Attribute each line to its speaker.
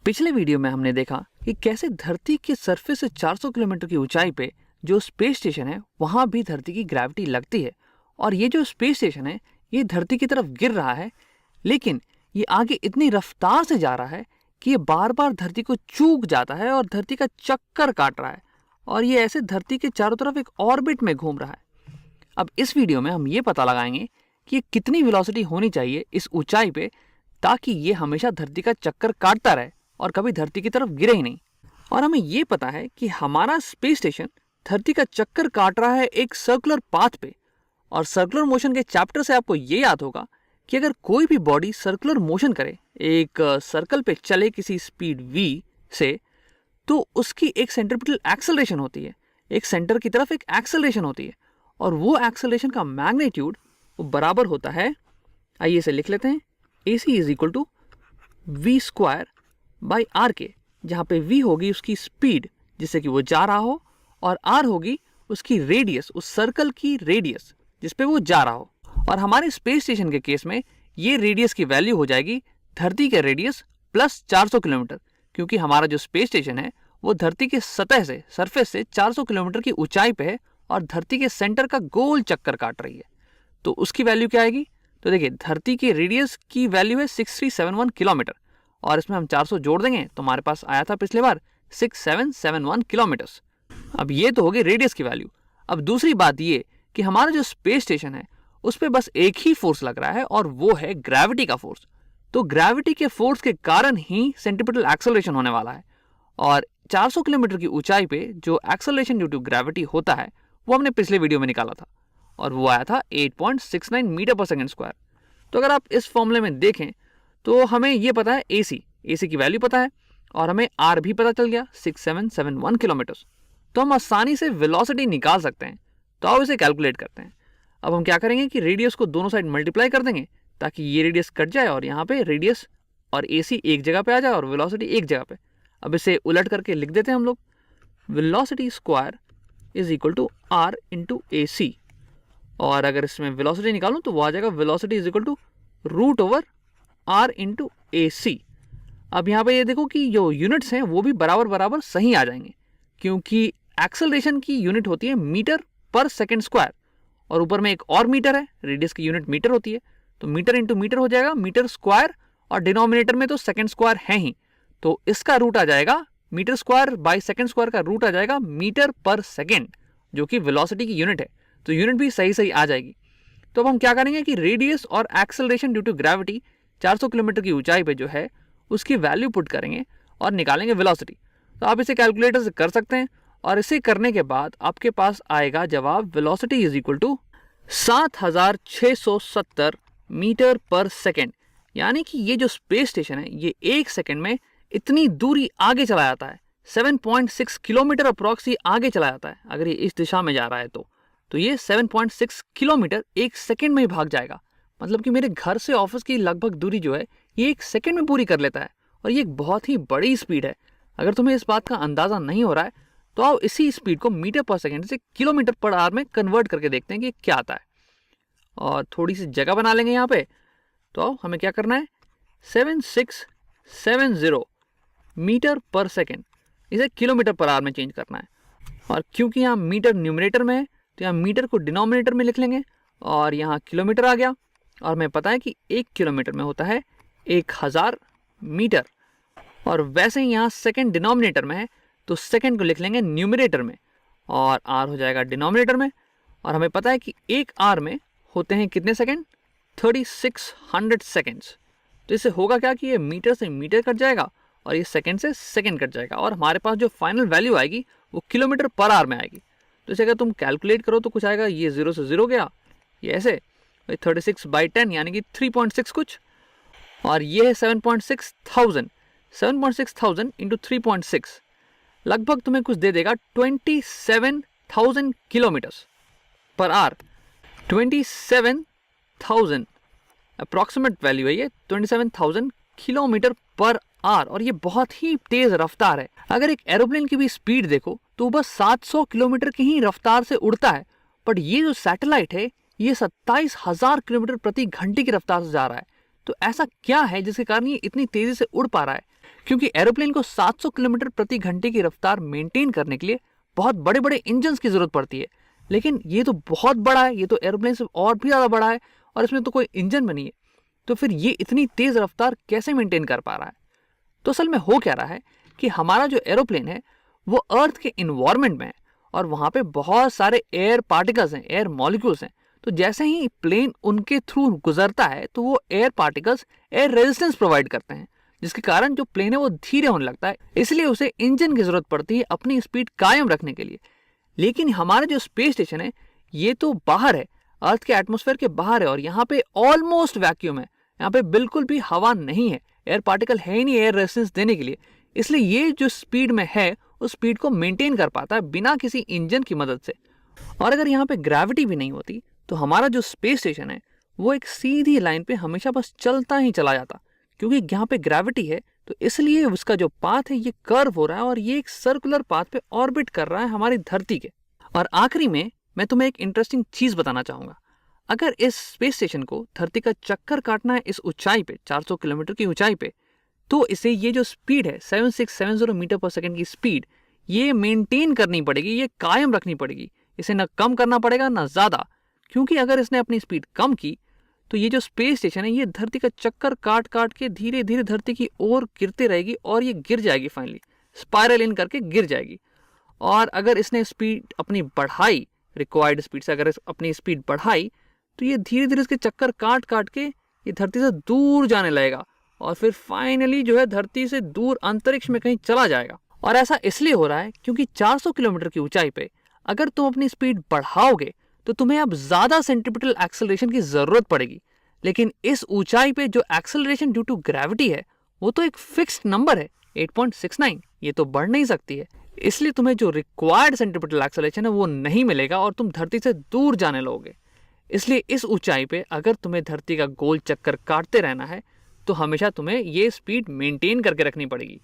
Speaker 1: पिछले वीडियो में हमने देखा कि कैसे धरती के सरफेस से 400 किलोमीटर की ऊंचाई पे जो स्पेस स्टेशन है वहां भी धरती की ग्रेविटी लगती है और ये जो स्पेस स्टेशन है ये धरती की तरफ गिर रहा है, लेकिन ये आगे इतनी रफ्तार से जा रहा है कि ये बार बार धरती को चूक जाता है और धरती का चक्कर काट रहा है और ये ऐसे धरती के चारों तरफ एक ऑर्बिट में घूम रहा है। अब इस वीडियो में हम ये पता लगाएंगे कि ये कितनी वेलोसिटी होनी चाहिए इस ऊंचाई पे ताकि ये हमेशा धरती का चक्कर काटता रहे और कभी धरती की तरफ गिरे ही नहीं। और हमें ये पता है कि हमारा स्पेस स्टेशन धरती का चक्कर काट रहा है एक सर्कुलर पाथ पे, और सर्कुलर मोशन के चैप्टर से आपको ये याद होगा कि अगर कोई भी बॉडी सर्कुलर मोशन करे, एक सर्कल पे चले किसी स्पीड v से, तो उसकी एक सेंट्रीपिटल एक्सेलरेशन होती है, एक सेंटर की तरफ एक एक्सेलरेशन होती है और वो एक्सेलरेशन का मैग्नीट्यूड वो बराबर होता है, आइए इसे लिख लेते हैं, AC is equal to v square by r के, जहाँ पे v होगी उसकी स्पीड जिससे कि वो जा रहा हो और r होगी उसकी रेडियस, उस सर्कल की रेडियस जिस पे वो जा रहा हो। और हमारे स्पेस स्टेशन के केस में ये रेडियस की वैल्यू हो जाएगी धरती के रेडियस प्लस 400 किलोमीटर, क्योंकि हमारा जो स्पेस स्टेशन है वो धरती के सतह से, सरफेस से 400 किलोमीटर की ऊंचाई पे है और धरती के सेंटर का गोल चक्कर काट रही है। तो उसकी वैल्यू क्या आएगी? तो देखिए, धरती के रेडियस की वैल्यू है 6371 किलोमीटर और इसमें हम 400 जोड़ देंगे तो हमारे पास आया था पिछले बार 6771 किलोमीटर्स। अब ये तो हो गई रेडियस की वैल्यू। अब दूसरी बात ये कि हमारा जो स्पेस स्टेशन है उस पर बस एक ही फोर्स लग रहा है और वो है ग्रेविटी का फोर्स। तो ग्रेविटी के फोर्स के कारण ही सेंट्रीपिटल एक्सेलरेशन होने वाला है और 400 किलोमीटर की ऊंचाई पे जो एक्सेलरेशन ड्यू टू ग्रेविटी होता है वो हमने पिछले वीडियो में निकाला था और वो आया था 8.69 मीटर पर सेकेंड स्क्वायर। तो अगर आप इस फॉर्मूले में देखें तो हमें ये पता है AC की वैल्यू पता है और हमें R भी पता चल गया 6771 किलोमीटर। तो हम आसानी से वेलोसिटी निकाल सकते हैं। तो आओ इसे कैलकुलेट करते हैं। अब हम क्या करेंगे कि रेडियस को दोनों साइड मल्टीप्लाई कर देंगे ताकि ये रेडियस कट जाए और यहाँ पे रेडियस और AC एक जगह पे आ जाए और वेलोसिटी एक जगह पे। अब इसे उलट करके लिख देते हैं हम लोग, velocity square is equal to R into AC, और अगर इसमें वेलोसिटी निकालूं तो वो आ जाएगा velocity is equal to root over R into AC। अब यहाँ पे ये देखो कि जो यूनिट्स हैं वो भी बराबर बराबर सही आ जाएंगे, क्योंकि एक्सेलरेशन की यूनिट होती है मीटर पर सेकेंड स्क्वायर और ऊपर में एक और मीटर है, रेडियस की यूनिट मीटर होती है, तो मीटर इंटू मीटर हो जाएगा मीटर स्क्वायर और डिनोमिनेटर में तो सेकेंड स्क्वायर है ही, तो इसका रूट आ जाएगा metre square by second square का रूट आ जाएगा मीटर पर सेकेंड, जो कि वेलोसिटी की यूनिट है, तो यूनिट भी सही सही आ जाएगी। तो अब हम क्या करेंगे कि रेडियस और acceleration due to gravity 400 kilometre की ऊंचाई पे जो है उसकी वैल्यू पुट करेंगे और निकालेंगे वेलोसिटी। तो आप इसे कैलकुलेटर से कर सकते हैं और इसे करने के बाद आपके पास आएगा जवाब velocity is equal to 7670 metre per second. यानी कि ये जो स्पेस स्टेशन है ये एक सेकेंड में इतनी दूरी आगे चला जाता है, 7.6 किलोमीटर अप्रॉक्स ये आगे चला जाता है अगर ये इस दिशा में जा रहा है तो ये 7.6 किलोमीटर एक सेकेंड में ही भाग जाएगा। मतलब कि मेरे घर से ऑफिस की लगभग दूरी जो है ये एक सेकेंड में पूरी कर लेता है और ये एक बहुत ही बड़ी स्पीड है। अगर तुम्हें इस बात का अंदाजा नहीं हो रहा है तो आओ इसी स्पीड को मीटर पर सेकेंड से किलोमीटर पर आवर में कन्वर्ट करके देखते हैं कि क्या आता है। और थोड़ी सी जगह बना लेंगे यहाँ पे। तो आओ हमें क्या करना है, 7670 मीटर पर सेकेंड, इसे किलोमीटर पर आवर में चेंज करना है। और क्योंकि यहाँ मीटर न्यूमरेटर में है तो यहाँ मीटर को डिनोमिनेटर में लिख लेंगे और यहाँ किलोमीटर आ गया और हमें पता है कि 1 किलोमीटर में होता है 1000 मीटर। और वैसे ही यहाँ सेकेंड डिनोमिनेटर में है तो सेकेंड को लिख लेंगे न्यूमरेटर में और आर हो जाएगा डिनोमिनेटर में। और हमें पता है कि एक आर में होते हैं कितने सेकेंड, 3600 सेकेंड्स। तो इससे होगा क्या कि ये मीटर से मीटर कट जाएगा और ये सेकेंड से सेकेंड कट जाएगा और हमारे पास जो फाइनल वैल्यू आएगी वो किलोमीटर पर आवर में आएगी। तो इसे अगर तुम कैलकुलेट करो तो कुछ आएगा, ये 0 से 0 गया, ये ऐसे 36/10 यानी कि 3.6 कुछ, और ये है 7.6000 इंटू 3.6 लगभग तुम्हें कुछ दे देगा 27,000 kilometres per hour. 27,000 approximate value है ये, 27,000 किलोमीटर पर आवर, और ये बहुत ही तेज रफ्तार है। अगर एक एरोप्लेन की भी स्पीड देखो तो बस 700 किलोमीटर की ही रफ्तार से उड़ता है, बट ये जो सैटेलाइट है ये 27,000 किलोमीटर प्रति घंटे की रफ्तार से जा रहा है। तो ऐसा क्या है जिसके कारण ये इतनी तेजी से उड़ पा रहा है? क्योंकि एरोप्लेन को 700 किलोमीटर प्रति घंटे की रफ्तार मेंटेन करने के लिए बहुत बड़े बड़े इंजन्स की जरूरत पड़ती है। लेकिन ये तो बहुत बड़ा है, ये तो एरोप्लेन से और भी ज़्यादा बड़ा है और इसमें तो कोई इंजन भी नहीं है। तो फिर ये इतनी तेज़ रफ्तार कैसे मेंटेन कर पा रहा है? तो असल में हो क्या रहा है कि हमारा जो एरोप्लेन है वो अर्थ के इन्वायरमेंट में है और वहाँ पे बहुत सारे एयर पार्टिकल्स हैं, एयर मॉलिक्यूल्स हैं। तो जैसे ही प्लेन उनके थ्रू गुजरता है तो वो air particles air resistance provide करते हैं, जिसके कारण जो प्लेन है वो धीरे होने लगता है। इसलिए उसे इंजन की जरूरत पड़ती है अपनी स्पीड कायम रखने के लिए। लेकिन हमारा जो स्पेस स्टेशन है ये तो बाहर है, अर्थ के एटमॉस्फेयर के बाहर है और यहाँ पे ऑलमोस्ट वैक्यूम है। यहाँ पे बिल्कुल भी हवा नहीं है, एयर पार्टिकल है ही नहीं एयर रेजिस्टेंस देने के लिए। इसलिए ये जो स्पीड में है उस स्पीड को मेंटेन कर पाता है बिना किसी इंजन की मदद से। और अगर यहाँ पे ग्रेविटी भी नहीं होती तो हमारा जो स्पेस स्टेशन है वो एक सीधी लाइन पे हमेशा बस चलता ही चला जाता। क्योंकि यहाँ पे ग्रेविटी है तो इसलिए उसका जो पाथ है ये कर्व हो रहा है और ये एक सर्कुलर पाथ पे ऑर्बिट कर रहा है हमारी धरती के। और आखिरी में मैं तुम्हें एक इंटरेस्टिंग चीज बताना चाहूंगा। अगर इस स्पेस स्टेशन को धरती का चक्कर काटना है इस ऊंचाई पे 400 किलोमीटर की ऊंचाई पे, तो इसे ये जो स्पीड है 7670 मीटर पर सेकंड की स्पीड ये मेंटेन करनी पड़ेगी, ये कायम रखनी पड़ेगी। इसे ना कम करना पड़ेगा ना ज्यादा, क्योंकि अगर इसने अपनी स्पीड कम की तो ये जो स्पेस स्टेशन है ये धरती का चक्कर काट काट के धीरे धीरे धरती की ओर गिरती रहेगी और ये गिर जाएगी, फाइनली स्पाइरल इन करके गिर जाएगी। और अगर इसने स्पीड अपनी बढ़ाई, रिक्वायर्ड स्पीड से अगर अपनी स्पीड बढ़ाई तो ये धीरे धीरे इसके चक्कर काट काट के ये धरती से दूर जाने लगेगा और फिर फाइनली जो है धरती से दूर अंतरिक्ष में कहीं चला जाएगा। और ऐसा इसलिए हो रहा है क्योंकि 400 किलोमीटर की ऊंचाई पे अगर तुम अपनी स्पीड बढ़ाओगे तो तुम्हें अब ज्यादा सेंट्रीपिटल एक्सेलरेशन की जरूरत पड़ेगी। लेकिन इस ऊंचाई पे जो एक्सेलरेशन ड्यू टू ग्रेविटी है वो तो एक फिक्स्ड नंबर है 8.69, ये तो बढ़ नहीं सकती है। इसलिए तुम्हें जो रिक्वायर्ड सेंट्रीपिटल एक्सेलरेशन है वो नहीं मिलेगा और तुम धरती से दूर जाने लगोगे। इसलिए इस ऊंचाई पे अगर तुम्हें धरती का गोल चक्कर काटते रहना है तो हमेशा तुम्हें ये स्पीड मेंटेन करके रखनी पड़ेगी।